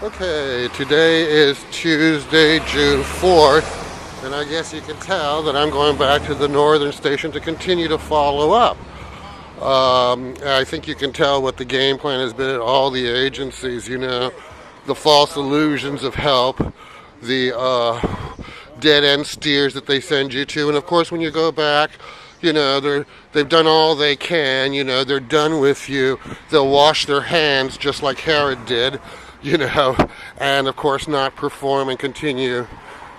Okay, today is Tuesday, June 4th, and I guess you can tell that I'm going back to the northern station to continue to follow up. I think you can tell what the game plan has been at all the agencies, the false illusions of help, the dead end steers that they send you to, and of course when you go back, they've done all they can, they're done with you. They'll wash their hands just like Herod did, and of course not perform and continue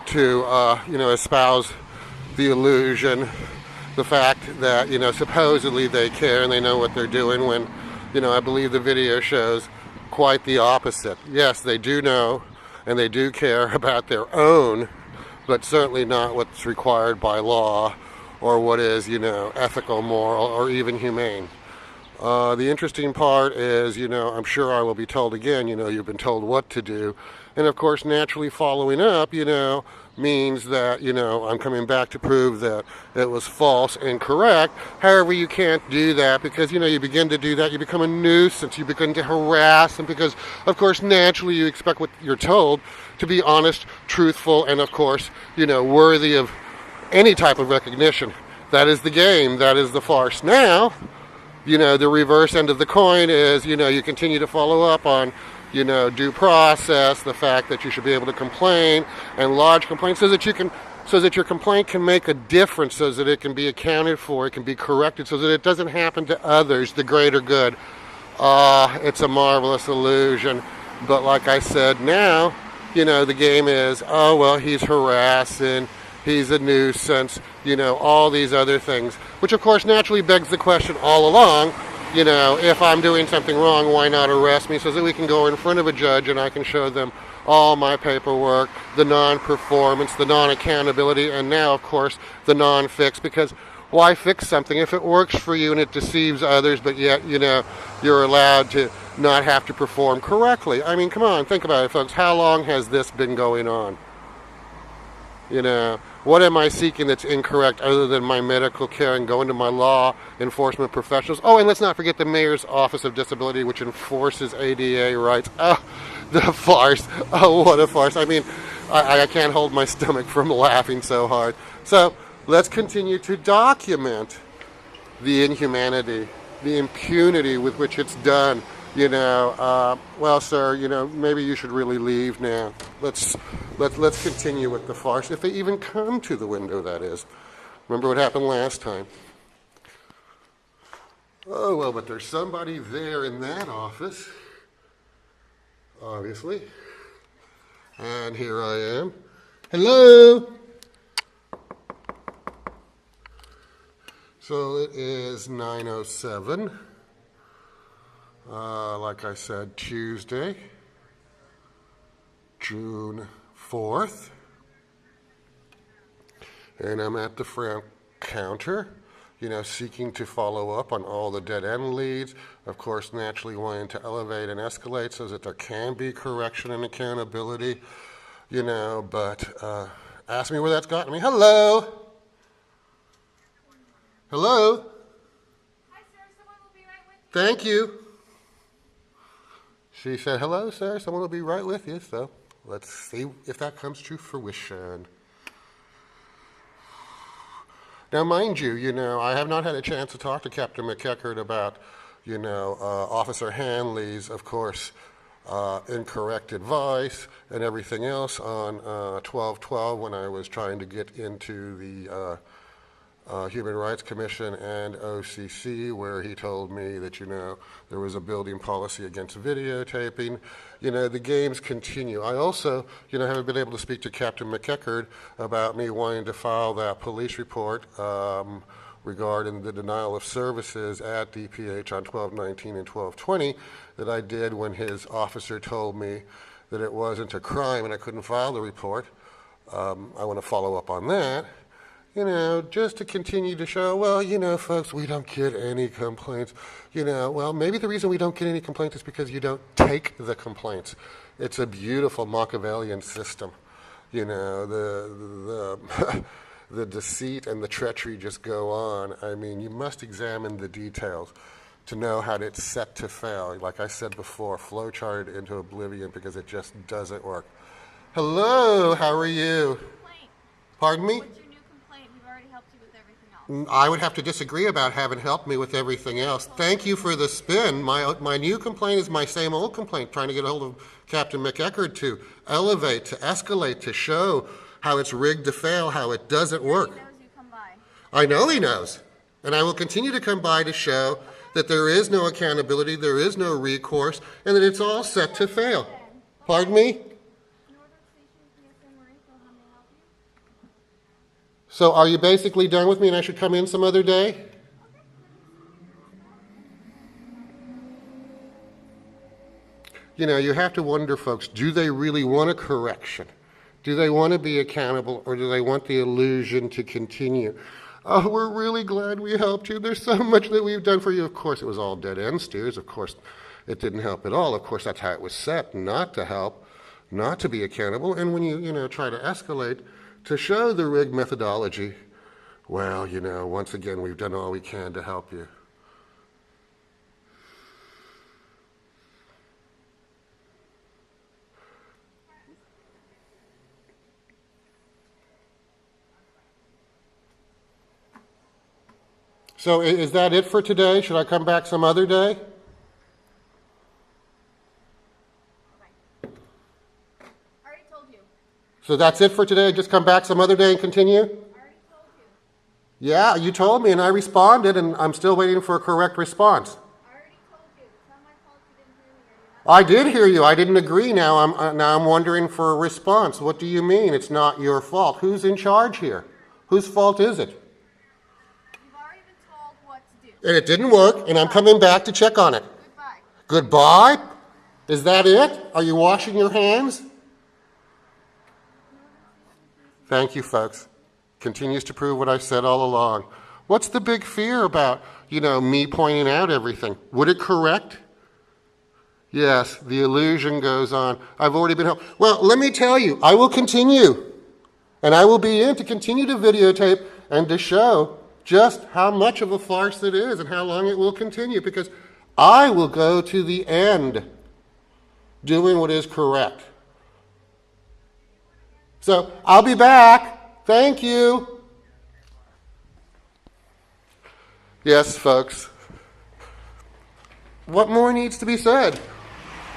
to, espouse the illusion, the fact that, supposedly they care and they know what they're doing when, I believe the video shows quite the opposite. Yes, they do know and they do care about their own, but certainly not what's required by law or what is, ethical, moral, or even humane. The interesting part is, I'm sure I will be told again, you've been told what to do. And of course, naturally following up, means that, I'm coming back to prove that it was false and correct. However, you can't do that because, you begin to do that, you become a nuisance, you begin to harass them because, of course, naturally you expect what you're told to be honest, truthful, and of course, worthy of any type of recognition. That is the game. That is the farce. Now, the reverse end of the coin is, you continue to follow up on, due process, the fact that you should be able to complain and lodge complaints so that your complaint can make a difference, so that it can be accounted for, it can be corrected, so that it doesn't happen to others, the greater good. It's a marvelous illusion. But like I said, now, the game is, oh, well, he's harassing, he's a nuisance, all these other things, which of course naturally begs the question all along, if I'm doing something wrong, why not arrest me so that we can go in front of a judge and I can show them all my paperwork, the non-performance, the non-accountability, and now, of course, the non-fix, because why fix something if it works for you and it deceives others, but yet, you're allowed to not have to perform correctly? I mean, come on, think about it, folks. How long has this been going on? What am I seeking that's incorrect other than my medical care and going to my law enforcement professionals? Oh, and let's not forget the Mayor's Office of Disability, which enforces ADA rights. Oh, the farce. Oh, what a farce. I mean, I can't hold my stomach from laughing so hard. So let's continue to document the inhumanity, the impunity with which it's done. Well, sir, maybe you should really leave now. Let's continue with the farce, if they even come to the window, that is. Remember what happened last time. Oh, well, but there's somebody there in that office, obviously. And here I am. Hello? So it is 9:07. Like I said, Tuesday, June 4th, and I'm at the front counter, seeking to follow up on all the dead-end leads, of course, naturally wanting to elevate and escalate so that there can be correction and accountability, but ask me where that's gotten me. Hello? Hello? Hi, sir. Someone will be right with you. Thank you. She said, hello, sir, someone will be right with you, so let's see if that comes to fruition. Now, mind you, I have not had a chance to talk to Captain McEachard about, Officer Hanley's, of course, incorrect advice and everything else on 12/12 when I was trying to get into the Human Rights Commission and OCC, where he told me that, there was a building policy against videotaping. The games continue. I also, haven't been able to speak to Captain McEachard about me wanting to file that police report regarding the denial of services at DPH on 12/19 and 12/20 that I did when his officer told me that it wasn't a crime and I couldn't file the report. I want to follow up on that. Just to continue to show, well, folks, we don't get any complaints. Well, maybe the reason we don't get any complaints is because you don't take the complaints. It's a beautiful Machiavellian system. The deceit and the treachery just go on. I mean, you must examine the details to know how it's set to fail. Like I said before, flowcharted into oblivion because it just doesn't work. Hello, how are you? Complaint. Pardon me? What's your new complaint? We've already helped you with everything else. I would have to disagree about having helped me with everything else. Thank you for the spin. My new complaint is my same old complaint, trying to get a hold of Captain McEckard to elevate, to escalate, to show how it's rigged to fail, how it doesn't work. He knows you come by. I know he knows. And I will continue to come by to show that there is no accountability, there is no recourse, and that it's all set to fail. Pardon me? Northern Station, PSN Mariko, how may I help you? So are you basically done with me and I should come in some other day? You know, you have to wonder, folks, do they really want a correction? Do they want to be accountable, or do they want the illusion to continue? Oh, we're really glad we helped you. There's so much that we've done for you. Of course, it was all dead end steers. Of course, it didn't help at all. Of course, that's how it was set, not to help, not to be accountable. And when you try to escalate to show the rigged methodology, well, once again, we've done all we can to help you. So is that it for today? Should I come back some other day? Already told you. So that's it for today? Just come back some other day and continue? Already told you. Yeah, you told me and I responded, and I'm still waiting for a correct response. Already told you. It's not my fault you didn't hear me. Or you're not. I did hear you. I didn't agree. Now I'm wondering for a response. What do you mean? It's not your fault. Who's in charge here? Whose fault is it? You've already been told what to do. And it didn't work, and I'm coming back to check on it. Goodbye. Goodbye? Is that it? Are you washing your hands? Thank you, folks. Continues to prove what I said all along. What's the big fear about, me pointing out everything? Would it correct? Yes, the illusion goes on. I've already been helped. Well, let me tell you, I will continue. And I will be in to continue to videotape and to show just how much of a farce it is and how long it will continue, because I will go to the end doing what is correct. So I'll be back. Thank you. Yes, folks. What more needs to be said?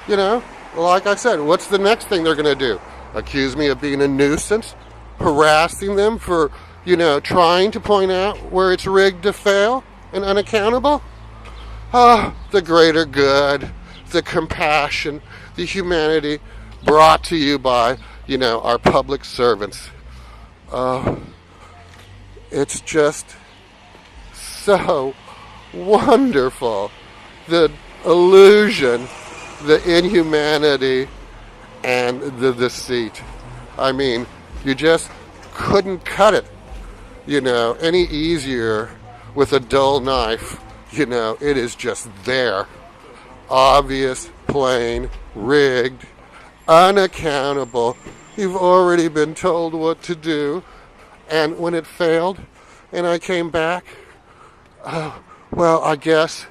Like I said, what's the next thing they're going to do? Accuse me of being a nuisance? Harassing them for, trying to point out where it's rigged to fail and unaccountable? The greater good, the compassion, the humanity brought to you by, our public servants. It's just so wonderful. The illusion, the inhumanity, and the deceit. I mean, you just couldn't cut it, any easier with a dull knife. It is just there. Obvious, plain, rigged, unaccountable. You've already been told what to do. And when it failed and I came back, well, I guess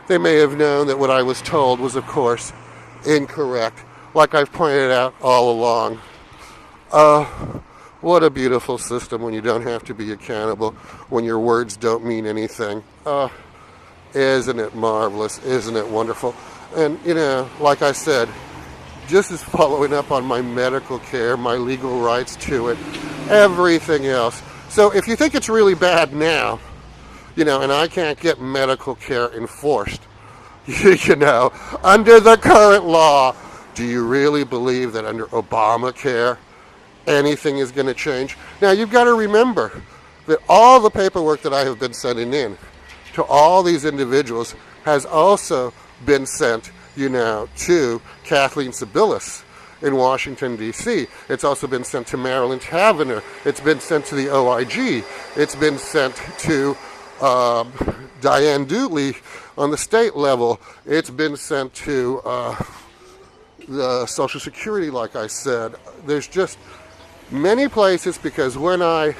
they may have known that what I was told was, of course, incorrect, like I've pointed out all along. What a beautiful system when you don't have to be accountable, when your words don't mean anything. Isn't it marvelous? Isn't it wonderful? And, like I said, just as following up on my medical care, my legal rights to it, everything else. So if you think it's really bad now, and I can't get medical care enforced, under the current law, do you really believe that under Obamacare, anything is going to change? Now, you've got to remember that all the paperwork that I have been sending in to all these individuals has also been sent, to Kathleen Sebelius in Washington, D.C. It's also been sent to Marilyn Tavener. It's been sent to the OIG. It's been sent to Diane Dooley on the state level. It's been sent to the Social Security, like I said. There's just many places, because when I,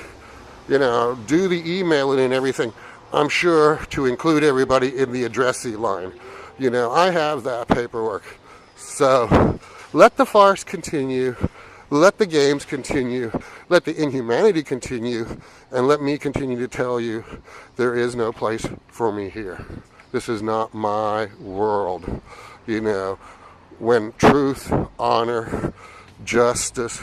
do the emailing and everything, I'm sure to include everybody in the addressee line. You know, I have that paperwork. So let the farce continue. Let the games continue. Let the inhumanity continue. And let me continue to tell you there is no place for me here. This is not my world. You know, when truth, honor, justice,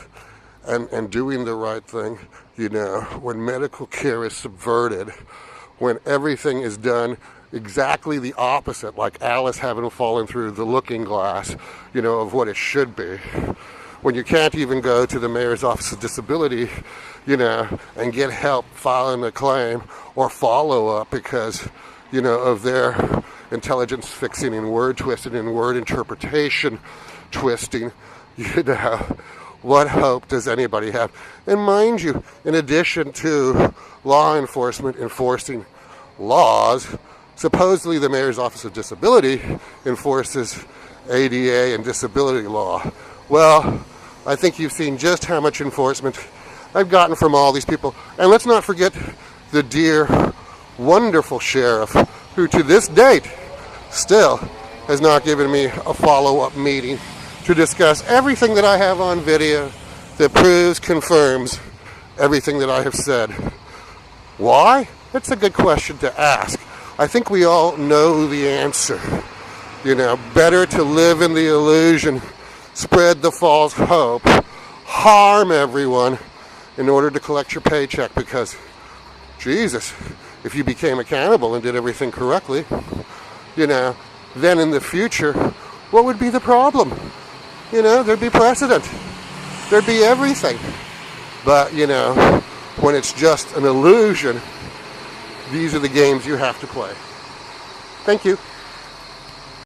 and doing the right thing, you know, when medical care is subverted, when everything is done exactly the opposite, like Alice having fallen through the looking glass, you know, of what it should be. When you can't even go to the mayor's office of disability, you know, and get help filing a claim or follow up because, you know, of their intelligence fixing and word twisting and word interpretation twisting, you know, what hope does anybody have? And mind you, in addition to law enforcement enforcing laws, supposedly the mayor's office of disability enforces ADA and disability law. Well, I think you've seen just how much enforcement I've gotten from all these people. And let's not forget the dear, wonderful sheriff who to this date still has not given me a follow-up meeting to discuss everything that I have on video that proves, confirms everything that I have said. Why? That's a good question to ask. I think we all know the answer. You know, better to live in the illusion, spread the false hope, harm everyone in order to collect your paycheck because, Jesus, if you became accountable and did everything correctly, you know, then in the future, what would be the problem? You know, there'd be precedent. There'd be everything. But, you know, when it's just an illusion, these are the games you have to play. Thank you.